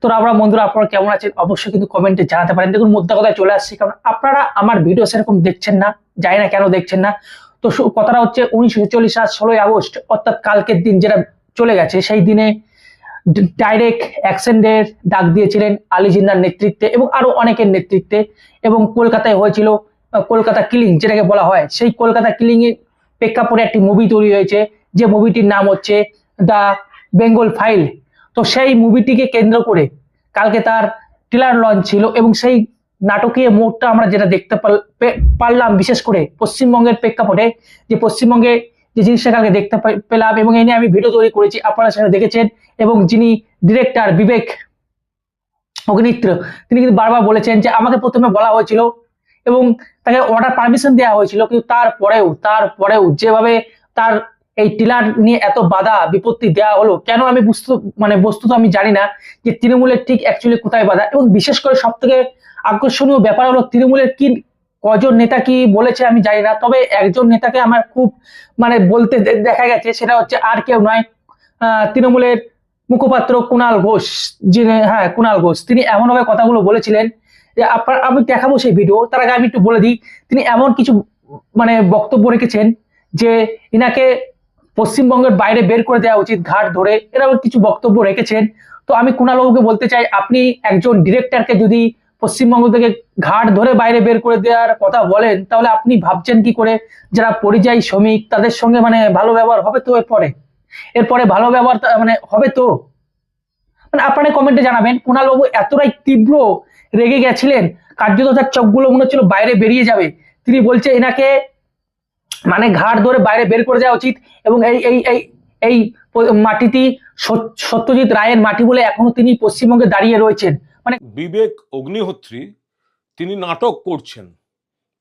তো আমরা বন্ধুরা আপনারা কেমন আছেন অবশ্যই কিন্তু কমেন্টে জানাতে পারেন। দেখুন মুদ্রা কথায় চলে আসছে, কারণ আপনারা আমার ভিডিও সেরকম দেখছেন না, জানি না কেন দেখছেন না। তো কথাটা হচ্ছে 1946 সাল 16ই আগস্ট অর্থাৎ কালকের দিন যেটা চলে গেছে, সেই দিনে ডাইরেক্ট অ্যাকশনের ডাক দিয়েছিলেন আলী জিন্নাহর নেতৃত্বে এবং আরো অনেকের নেতৃত্বে, এবং কলকাতায় হয়েছিল কলকাতা কিলিং যেটাকে বলা হয়। সেই কলকাতা কিলিং এর প্রেক্ষাপটে একটি মুভি তৈরি হয়েছে, যে মুভিটির নাম হচ্ছে দ্য বেঙ্গল ফাইল। তো সেই মুভিটিকে কেন্দ্র করে কালকে তার ট্রেলার লঞ্চ ছিল, এবং সেই নাটকীয় মোড়টা আমরা যেটা দেখতে পারলাম, বিশেষ করে পশ্চিমবঙ্গের প্রেক্ষাপটে, যে পশ্চিমবঙ্গে যে জিনিসটা কালকে দেখতে পেলাম, এবং এই নিয়ে আমি ভিডিও তৈরি করেছি, আপনারা সেটা দেখেছেন। এবং যিনি ডিরেক্টর বিবেক অগ্নিহোত্র, তিনি কিন্তু বারবার বলেছেন যে আমাকে প্রথমে বলা হয়েছিল এবং তাকে অর্ডার পারমিশন দেওয়া হয়েছিল, কিন্তু তারপরেও যেভাবে তার এই টিলার নিয়ে এত বাধা বিপত্তি দেওয়া হলো কেন, আমি বস্তুত আমি জানি না যে তৃণমূলের ঠিক অ্যাকচুয়ালি কোথায় বাধা। এবং বিশেষ করে সব থেকে আকর্ষণীয় ব্যাপার হলো তৃণমূলের কি কজন নেতা কি বলেছে আমি জানি না, তবে একজন নেতাকে আমার খুব বলতে দেখা গেছে, সেটা হচ্ছে আর কেউ নয়, তৃণমূলের মুখপাত্র কুণাল ঘোষ। কুণাল ঘোষ তিনি এমনভাবে কথাগুলো বলেছিলেন যে আমি দেখাবো সেই ভিডিও, তার আগে আমি একটু বলে দিই, তিনি এমন কিছু বক্তব্য রেখেছেন যে ইনাকে পশ্চিমবঙ্গের বাইরে বের করে দেওয়া উচিত ঘাট ধরে, এরকম কিছু বক্তব্য রেখেছেন। তো আমি কুণালবাবুকে বলতে চাই, আপনি একজন ডিরেক্টরকে যদি পশ্চিমবঙ্গ থেকে ঘাট ধরে বাইরে বের করে দেওয়ার কথা বলেন, তাহলে আপনি ভাবছেন কি করে যারা পরিযায়ী শ্রমিক তাদের সঙ্গে ভালো ব্যবহার হবে তো? এরপরে ভালো ব্যবহার হবে তো? আপনারা কমেন্টে জানাবেন। কুণালবাবু এতটাই তীব্র রেগে গেছিলেন, কার্যত তার চোখগুলো মনে হচ্ছিল বাইরে বেরিয়ে যাবে। তিনি বলছে এনাকে ঘাট ধরে বাইরে বের করে দেওয়া উচিত, এবং এই এই এই এই মাটিটি সত্যজিৎ রায়ের মাটি বলে এখনো তিনি পশ্চিমবঙ্গে দাঁড়িয়ে রয়েছেন। বিবেক অগ্নিহোত্রী তিনি নাটক করছেন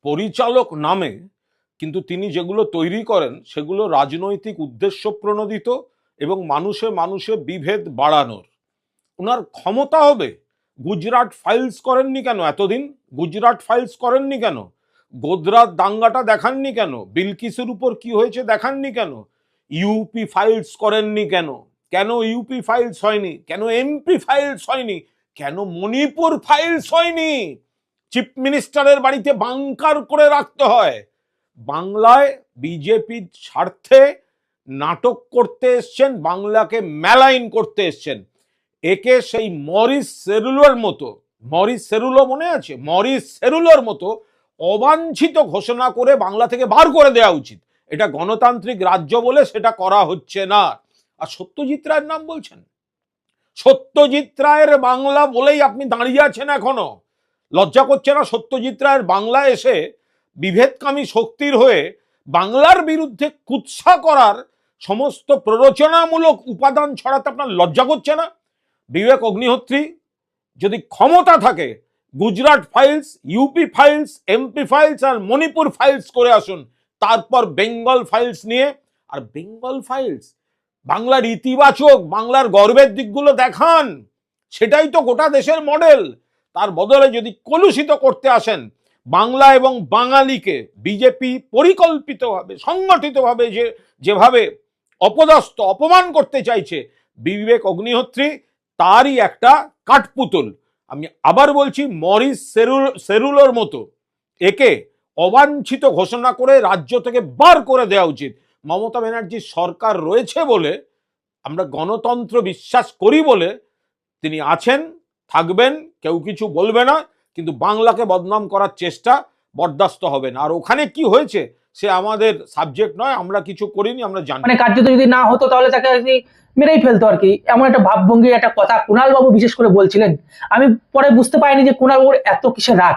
পরিচালক নামে, কিন্তু তিনি যেগুলো তৈরি করেন সেগুলো রাজনৈতিক উদ্দেশ্য প্রণোদিত এবং মানুষে মানুষে বিভেদ বাড়ানোর। ওনার ক্ষমতা হবে। গুজরাট ফাইলস করেননি কেন এতদিন? গুজরাট ফাইলস করেননি কেন? গোদরার দাঙ্গাটা দেখাননি কেন? বিলকিসের উপর কি হয়েছে দেখাননি কেন? ইউপি ফাইলস করেননি কেন? কেন ইউপি ফাইলস হয়নি? কেন এমপি ফাইলস হয়নি? কেন মণিপুর ফাইলস হয়নি? চিফ মিনিস্টারের বাড়িতে বাংকার করে রাখতে হয়। বাংলায় বিজেপির স্বার্থে নাটক করতে এসছেন, বাংলাকে মেলাইন করতে এসছেন। একে সেই মরিস সেরুলোর মতো, মরিস সেরুলো মনে আছে? মরিস সেরুলোর মতো অবাঞ্ছিত ঘোষণা করে বাংলা থেকে বার করে দেওয়া উচিত। এটা গণতান্ত্রিক রাজ্য বলে সেটা করা হচ্ছে না। আর সত্যজিৎ রায়ের নাম বলছেন। সত্যজিৎ রায়ের বাংলা বলেই আপনি দাঁড়িয়ে আছেন এখনো। লজ্জা করছে না সত্যজিৎ রায়ের বাংলা এসে বিভেদকামী শক্তির হয়ে বাংলার বিরুদ্ধে কুৎসা করার সমস্ত প্ররোচনামূলক উপাদান ছড়াতে আপনার লজ্জা করছে না? বিবেক অগ্নিহোত্রী যদি ক্ষমতা থাকে, Gujarat files, UP files, MP files আর মণিপুর ফাইলস করে আসুন, তারপর বেঙ্গল ফাইলস নিয়ে। আর বেঙ্গল ফাইলস বাংলার ইতিবাচক, বাংলার গর্বের দিকগুলো দেখান, সেটাই তো গোটা দেশের মডেল। তার বদলে যদি কলুষিত করতে আসেন বাংলা এবং বাঙালিকে, বিজেপি পরিকল্পিতভাবে সংগঠিতভাবে যেভাবে অপদস্থ অপমান করতে চাইছে, বিবেক অগ্নিহোত্রী তারই একটা কাঠপুতুল। আমি আবার বলছি, মরিস সেরুলোর মতো একে অবাঞ্ছিত ঘোষণা করে রাজ্য থেকে বার করে দেওয়া উচিত। মমতা ব্যানার্জির সরকার রয়েছে বলে, আমরা গণতন্ত্র বিশ্বাস করি বলে তিনি আছেন, থাকবেন, কেউ কিছু বলবে না, কিন্তু বাংলাকে বদনাম করার চেষ্টা বরদাস্ত হবে না। আর ওখানে কি হয়েছে সে আমাদের সাবজেক্ট নয়, আমরা কিছু করিনি, আমরা জানি। কার্যত যদি না হতো তাহলে তাকে মেরেই ফেলতো আর কি, এমন একটা ভাবভঙ্গি, একটা কথা কুণাল বাবু বিশেষ করে বলছিলেন। আমি পরে বুঝতে পারিনি যে কুণাল বাবুর এত কিসের রাগ।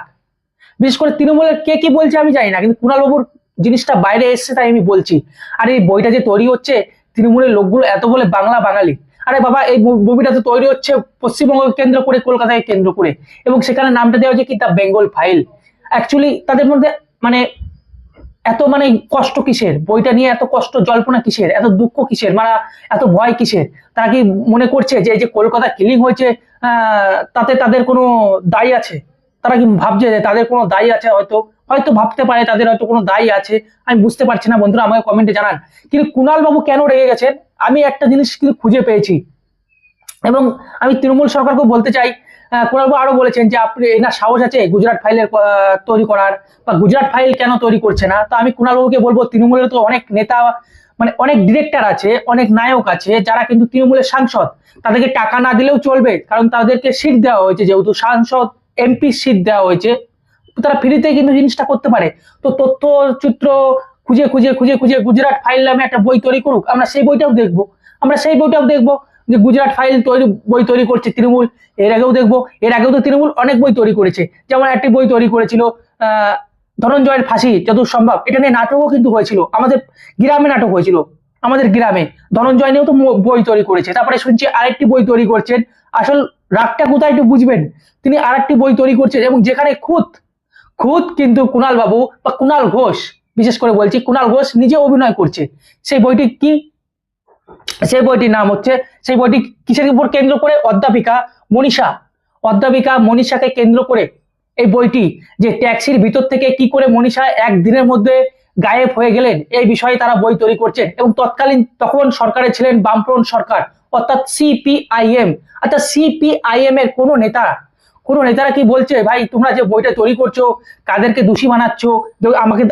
বিশেষ করে তৃণমূলের কে কি বলছে আমি জানি না, কিন্তু কুণাল বাবুর জিনিসটা বাইরে এসছে তাই আমি বলছি। আর এই বইটা যে তৈরি হচ্ছে, তৃণমূলের লোকগুলো এত বলে বাংলা বাঙালি, আরে বাবা এই মুভিটা তো তৈরি হচ্ছে পশ্চিমবঙ্গকে কেন্দ্র করে, কলকাতাকে কেন্দ্র করে, এবং সেখানে নামটা দেওয়া হচ্ছে কি দ্য বেঙ্গল ফাইল। অ্যাকচুয়ালি তাদের মধ্যে এত কষ্ট কিসের? বইটা নিয়ে এত কষ্ট জল্পনা কিসের? এত দুঃখ কিসের? এত ভয় কিসের? তারা কি মনে করছে যে এই যে কলকাতা কিলিং হয়েছে তাতে তাদের কোনো দায়ী আছে? তারা কি ভাবছে যে তাদের কোনো দায়ী আছে? হয়তো ভাবতে পারে তাদের হয়তো কোনো দায়ী আছে, আমি বুঝতে পারছি না। বন্ধুরা আমাকে কমেন্টে জানান। কিন্তু কুণাল বাবু কেন রেগে গেছেন? আমি একটা জিনিস কিন্তু খুঁজে পেয়েছি, এবং আমি তৃণমূল সরকারকে বলতে চাই, কুণালবাবু আরো বলেছেন যে আপনি এনার সাহস আছে গুজরাট ফাইলের তৈরি করার, বা গুজরাট ফাইল কেন তৈরি করছে না। তো আমি কুণালবাবুকে বলবো, তৃণমূলের তো অনেক নেতা, মানে অনেক ডিরেক্টর আছে, অনেক নায়ক আছে যারা কিন্তু তৃণমূলের সাংসদ, তাদেরকে টাকা না দিলেও চলবে, কারণ তাদেরকে সিট দেওয়া হয়েছে, যেহেতু সাংসদ এমপি সিট দেওয়া হয়েছে, তো তারা ফ্রিতে কিন্তু জিনিসটা করতে পারে। তো তথ্যচিত্র খুঁজে খুঁজে খুঁজে খুঁজে গুজরাট ফাইল নামে একটা বই তৈরি করুক, আমরা সেই বইটাও দেখবো, আমরা সেই বইটাও দেখবো যে গুজরাট ফাইল বই তৈরি করছে তৃণমূল। এর আগেও দেখবো, এর আগেও তো তৃণমূল অনেক বই তৈরি করেছে, যেমন একটি বই তৈরি করেছিল ধনঞ্জয়ের ফাঁসি যতদূর সম্ভব, এটা নিয়ে নাটকও কিন্তু হয়েছিল, আমাদের গ্রামে নাটক হয়েছিল, আমাদের গ্রামে ধনঞ্জয় নিয়েও তো বই তৈরি করেছে। তারপরে শুনছি আরেকটি বই তৈরি করছেন, আসল রাগটা কোথায় একটু বুঝবেন, তিনি আরেকটি বই তৈরি করছেন, এবং যেখানে খুদ খুদ কিন্তু কুণাল বাবু বা কুণাল ঘোষ, বিশেষ করে বলছি কুণাল ঘোষ নিজে অভিনয় করছে। সেই বইটি কি, সেই বইটির নাম হচ্ছে, সেই বইটি কিসের উপর কেন্দ্র করে, অধ্যাপিকা মনীষাকে কেন্দ্র করে এই বইটি, যে ট্যাক্সির ভিতর থেকে কি করে মনীষা একদিনের মধ্যে গায়েব হয়ে গেলেন, এই বিষয়ে তারা বই তৈরি করছেন। এবং তৎকালীন তখন সরকারে ছিলেন বামফ্রন্ট সরকার, অর্থাৎ সিপিআইএম। আচ্ছা, সিপিআইএম এর কোনো নেতারা কি বলছে, ভাই তোমরা যে বইটা তৈরি করছো কাদেরকে দোষী বানাচ্ছ,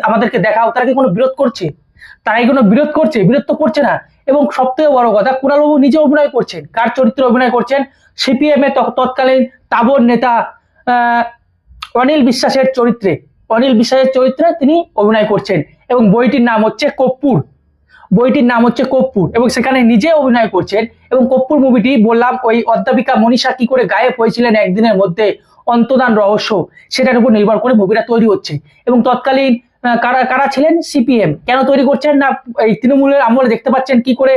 আমাদেরকে দেখাও, তারা কি কোনো বিরোধ করছে? তারাই কোনো বিরোধ করছে? বিরোধ তো করছে না। এবং সব থেকে বড় কথা, কুণালবাবু নিজে অভিনয় করছেন, কার চরিত্রে অভিনয় করছেন, সিপিএম এর তৎকালীন তাবর নেতা অনিল বিশ্বাসের চরিত্রে তিনি অভিনয় করছেন। এবং বইটির নাম হচ্ছে কর্পূর, এবং সেখানে নিজে অভিনয় করছেন। এবং কর্পূর মুভিটি বললাম, ওই অধ্যাপিকা মনীষা কি করে গায়েব হয়েছিলেন একদিনের মধ্যে, অন্তদান রহস্য, সেটার উপর নির্ভর করে মুভিটা তৈরি হচ্ছে। এবং তৎকালীন কারা কারা ছিলেন, সিপিএম কেন তৈরি করছেন না, এই তৃণমূলের আমলে দেখতে পাচ্ছেন কি করে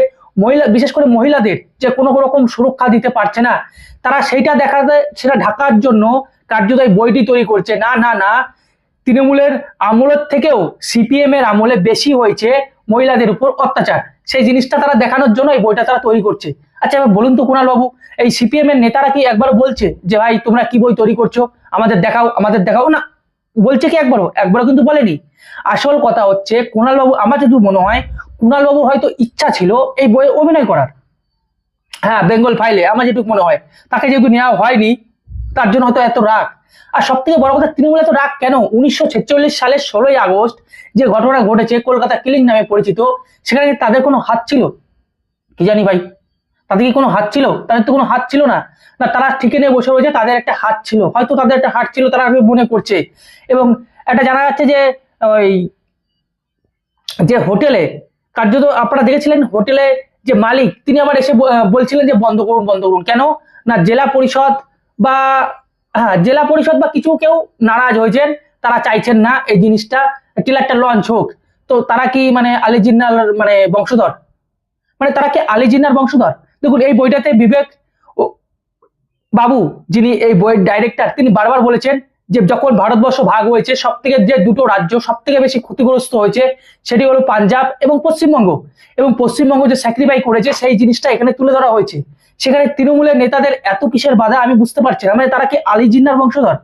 বিশেষ করে মহিলাদের যে কোনো রকম সুরক্ষা দিতে পারছে না, তারা সেটা ঢাকার জন্য কার্যত বইটি তৈরি করছে। না না না, তৃণমূলের আমলের থেকেও সিপিএম এর আমলে বেশি হয়েছে মহিলাদের উপর অত্যাচার, সেই জিনিসটা তারা দেখানোর জন্য এই বইটা তারা তৈরি করছে। আচ্ছা এবার বলুন তো কুণাল বাবু, এই সিপিএম এর নেতারা কি একবার বলছে যে ভাই তোমরা কি বই তৈরি করছো, আমাদের দেখাও না? বলছে কি একবারও কিন্তু বলেনি। আসল কথা হচ্ছে কুণাল বাবু, আমার যদি মনে হয় কুণাল বাবু হয়তো ইচ্ছা ছিল এই বইয়ে অভিনয় করার, হ্যাঁ বেঙ্গল ফাইলে, আমার যেটুকু মনে হয়, তাকে যেহেতু নেওয়া হয়নি তার জন্য হয়তো এত রাগ। আর সব থেকে বড় কথা, তৃণমূল এত রাগ কেন? 1946 সালের 16ই আগস্ট যে ঘটনা ঘটেছে কলকাতা কিলিং নামে পরিচিত, সেখানে তাদের কোনো হাত ছিল? কি জানি ভাই, তাদের কি কোনো হাত ছিল? তাদের তো কোনো হাত ছিল না। না, তারা ঠিকে নিয়ে বসে রয়েছে, তাদের একটা হাত ছিল, হয়তো তাদের একটা হাত ছিল, তারা মনে করছে। এবং এটা জানা যাচ্ছে যে ওই যে হোটেলে, কার্যত আপনারা দেখেছিলেন হোটেলে যে মালিক, তিনি আবার এসে বলছিলেন যে বন্ধ করুন। কেন না, জেলা পরিষদ বা কিছু কেউ নারাজ হয়েছেন, তারা চাইছেন না এই জিনিসটা টিলারটা লঞ্চ হোক। তো তারা কি মানে আলী জিন্নার বংশধর, তারা কি আলী জিন্নার বংশধর? দেখুন এই বইটাতে বিবেক বাবু, যিনি এই বইয়ের ডাইরেক্টর, তিনি বারবার বলেছেন যে যখন ভারতবর্ষ ভাগ হয়েছে সব থেকে যে দুটো রাজ্য সব থেকে বেশি ক্ষতিগ্রস্ত হয়েছে সেটি হলো পাঞ্জাব এবং পশ্চিমবঙ্গ। এবং পশ্চিমবঙ্গ যে স্যাক্রিফাই করেছে সেই জিনিসটা এখানে তুলে ধরা হয়েছে। সেখানে তৃণমূলের নেতাদের এত কিসের বাধা আমি বুঝতে পারছি না। তারা কি আলী জিন্নার বংশধর?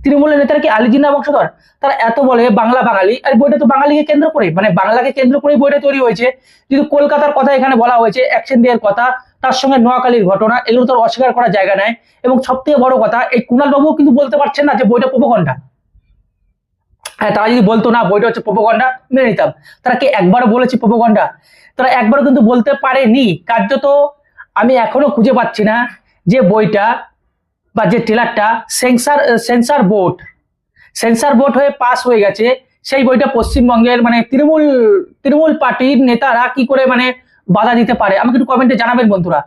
তৃণমূলের নেতারা কি আলী জিন্নার বংশধর? তারা এত বলে বাংলা বাঙালি, আর বইটা তো বাঙালিকে কেন্দ্র করে, বাংলাকে কেন্দ্র করে বইটা তৈরি হয়েছে। কিন্তু কলকাতার কথা এখানে বলা হয়েছে, অ্যাকশন ডে এর কথা, তার সঙ্গে নোয়াখালীর ঘটনা, এগুলো তো অস্বীকার করার জায়গা নাই। এবং সব থেকে বড় কথা, এই কুণাল বাবু কিন্তু বলতে পারছেন না যে বইটা প্রোপাগান্ডা। হ্যাঁ, তারা যদি বলতো না বইটা হচ্ছে প্রোপাগান্ডা, মেনে নিতাম। তারা কি একবারও বলেছে প্রোপাগান্ডা? তারা একবারও কিন্তু বলতে পারেনি। কার্যত আমি এখনো খুঁজে পাচ্ছি না যে বইটা বা যে ট্রেলারটা সেন্সার বোর্ড হয়ে পাস হয়ে গেছে, সেই বইটা পশ্চিমবঙ্গের তৃণমূল পার্টির নেতারা কি করে বাধা দিতে পারে, আমাকে একটু কমেন্টে জানাবেন বন্ধুরা।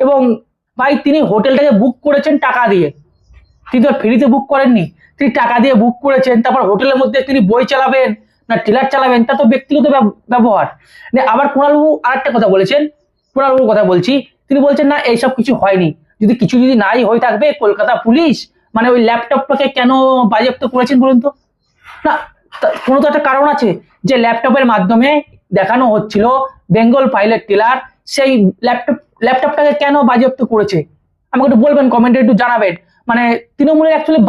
এবং ভাই তিনি হোটেলটাকে বুক করেছেন টাকা দিয়ে, তিনি তো ফ্রিতে বুক করেননি, তিনি টাকা দিয়ে বুক করেছেন। তারপর হোটেলের মধ্যে তিনি বই চালাবেন না ট্রেলার চালাবেন, তা তো ব্যক্তিগত ব্যবহার। আবার কুণালবাবু আরেকটা কথা বলেছেন, কুণালবাবুর কথা বলছি, তিনি বলছেন না এইসব কিছু হয়নি। যদি নাই হয়ে থাকবে, কলকাতা পুলিশ ওই ল্যাপটপটাকে কেন বাজেয়াপ্ত করেছেন বলুন তো? না, কোনো তো একটা কারণ আছে যে ল্যাপটপের মাধ্যমে দেখানো হচ্ছিল বেঙ্গল ফাইলের ট্রেলার, সেই ল্যাপটপটাকে কেন বাজেয়াপ্ত করেছে? আমাকে একটু বলবেন, কমেন্টে একটু জানাবেন। তৃণমূলের অ্যাকচুয়ালি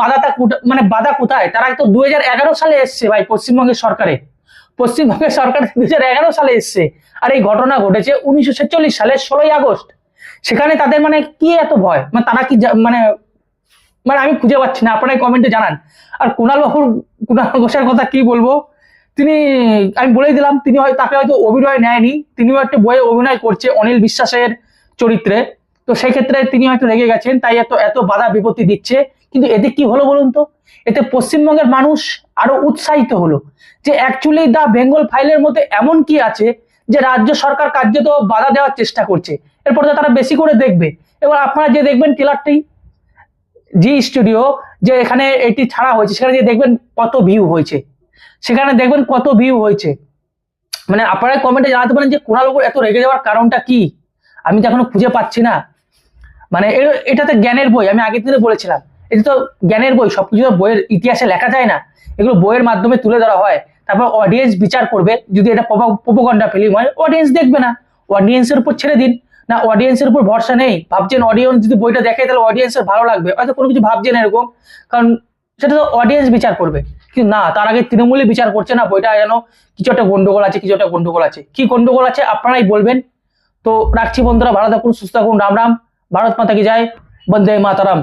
বাধা কোথায়? তারা তো 2011 সালে এসছে ভাই, পশ্চিমবঙ্গের সরকার 2011 সালে এসছে। আর এই ঘটনা ঘটেছে 1946 সালের 16ই আগস্ট। সেখানে তাদের মানে কি এত ভয়, মানে তারা কি মানে মানে আমি খুঁজে পাচ্ছি না, আপনারা কমেন্টে জানান। আর কুণাল ঘোষের কথা কি বলবো, তিনি, আমি বলেই দিলাম, তিনি তাকে হয়তো অভিনয় নেয়নি, তিনিও একটা বইয়ে অভিনয় করছে অনিল বিশ্বাসের চরিত্রে, তো সেই ক্ষেত্রে তিনি হয়তো রেগে গেছেন, তাই এত এত বাধা বিপত্তি দিচ্ছে। কিন্তু এতে কি হলো বলুন তো, এতে পশ্চিমবঙ্গের মানুষ আরো উৎসাহিত হলো যে অ্যাকচুয়ালি দ্য বেঙ্গল ফাইলের মধ্যে এমন কি আছে যে রাজ্য সরকার কার্যত বাধা দেওয়ার চেষ্টা করছে, এরপর তারা বেশি করে দেখবে। এবার আপনারা যে দেখবেন ট্রেলারটি জি স্টুডিও, যে এখানে এটি ছাড়া হয়েছে, সেখানে যে দেখবেন কত ভিউ হয়েছে, সেখানে দেখবেন কত ভিউ হয়েছে। মানে আপনারা কমেন্টে জানাতে পারেন যে কুণাল এত রেগে যাওয়ার কারণটা কি, আমি তো এখনো খুঁজে পাচ্ছি না। মানে এটাতে জ্ঞানের বই, আমি আগের দিনে বলেছিলাম, এটা তো জ্ঞানের বই, সবকিছু তো বইয়ের ইতিহাসে লেখা যায় না, এগুলো বইয়ের মাধ্যমে তুলে ধরা হয়, তারপর অডিয়েন্স বিচার করবে। যদি এটা প্রোপাগান্ডা ফিল্ম হয় অডিয়েন্স দেখবে না, অডিয়েন্সের উপর ছেড়ে দিন। না, অডিয়েন্সের উপর ভরসা নেই, ভাবছেন অডিয়েন্স যদি বইটা দেখে তাহলে অডিয়েন্সের ভালো লাগবে, হয়তো কোনো কিছু ভাবছেন এরকম, কারণ সেটা তো অডিয়েন্স বিচার করবে। কিন্তু না, তার আগে তৃণমূলই বিচার করছে না বইটা যেন কিছু একটা গন্ডগোল আছে, কিছু একটা গন্ডগোল আছে। কি গন্ডগোল আছে আপনারাই বলবেন। তো রাখছি বন্ধুরা, ভালো থাকুন, সুস্থ থাকুন, রাম রাম, ভারত মাতা কি জয়, বন্দে মাতারাম।